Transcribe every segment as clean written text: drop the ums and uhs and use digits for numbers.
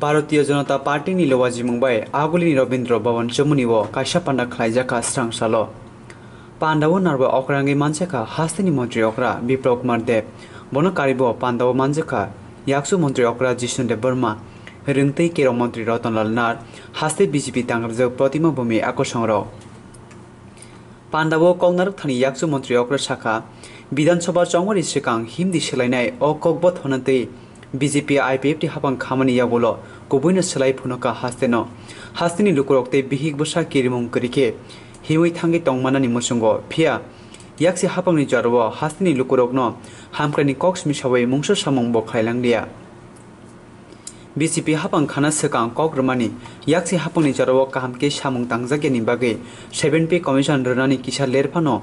Bharatiya Janata party नि लवाजी मुंबाई आगुली रवींद्र भवन चमुनिवो कायसा पांडा खलाइजाका स्रांसालो पांडावो नारबो अक्रांगे मानसेका हास्तिनि मंत्री अक्रा विप्लव कुमार देव बनो कारिबो पांडावो मानसेका याक्सु मंत्री अक्रा जिष्णुदेव वर्मा रिंगतै केरो मंत्री रतनलाल नार हास्ते बीजेपी तांगरजो प्रतिमा भूमि आकर्षणरो पांडावो कौनारक थानी याक्सु मंत्री अक्रा शाखा विधानसभा चौंगरी सिकां हिमदि सोलायनाय अकगबत होनतै बीजेपी आईपीएफ टी हापं खामानि यागोलो गुबुन सोलाय फुनका हास्तिनि लुकुरकते बिहिक बसा किरिमुं करिके हिमै थांगे तंगमानानि मुसुंगो फिया याक्सि हापंनि जरवो हास्तिनि लुकुरकनो हामक्रानि कक्स मिसावै मुंसो सामं बखायलांदिया बीजेपी हापं खाना सकां कक्रमा याक्सि हापंनि जरवो काहामके सामं तांजागेनि बागै 7P कमिशन रनानि किसा लेरफानो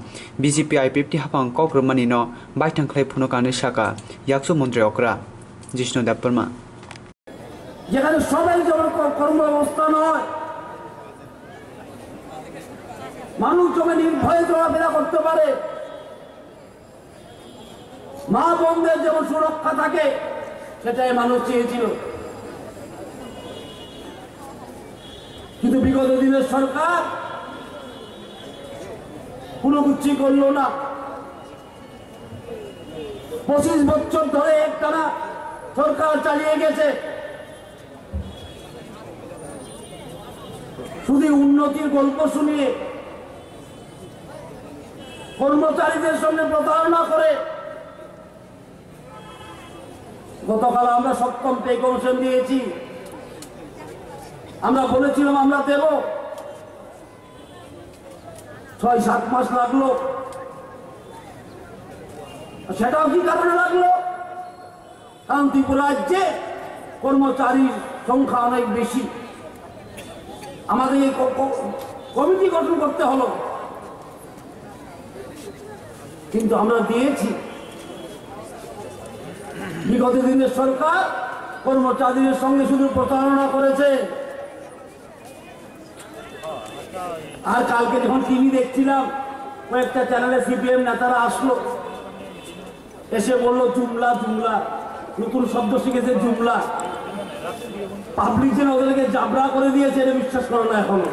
बीजेपी आईपीएफ टी हापं कक्रमा नो बायथांख्लाय फुनकानि साका याक्सु मंत्री अक्रा जिष्णुदेव वर्मा যেখানে সবাই যেমন কর্মব্যবস্থা নয় মানুষ যেমন নির্ভয়ে চলাফেরা করতে পারে মা বোনদের যেমন সুরক্ষা থাকে সেটাই মানুষ চেয়েছিল কিন্তু বিগত দিনের সরকার কোনো কিছু করলো না 25 বছর ধরে একটানা সরকার চালিয়ে গেছে শুধু উন্নতির গল্প শুনিয়ে কর্মচারীদের সঙ্গে প্রতারণা করে গতকাল আমরা সপ্তম পে কমিশন দিয়েছি আমরা বলেছিলাম আমরা দেব 6-7 মাস লাগলো সেটাও কি কারণে লাগলো কারণ ত্রিপুরা রাজ্যে কর্মচারীর সংখ্যা অনেক বেশি আমাদের এই কমিটি গঠন করতে হলো কিন্তু আমরা দিয়েছি বিগত দিনের সরকার কর্মচারীদের সঙ্গে শুধু প্রতারণা করেছে আর কালকে যখন টিভি দেখছিলাম কয়েকটা চ্যানেলে সিপিএম নেতারা আসলো এসে বললো জুমলা জুমলা নতুন শব্দ শিখেছে জুমলা পাবলিক যেন ওদেরকে জাবরা করে দিয়েছে এটা বিশ্বাস করো না এখনো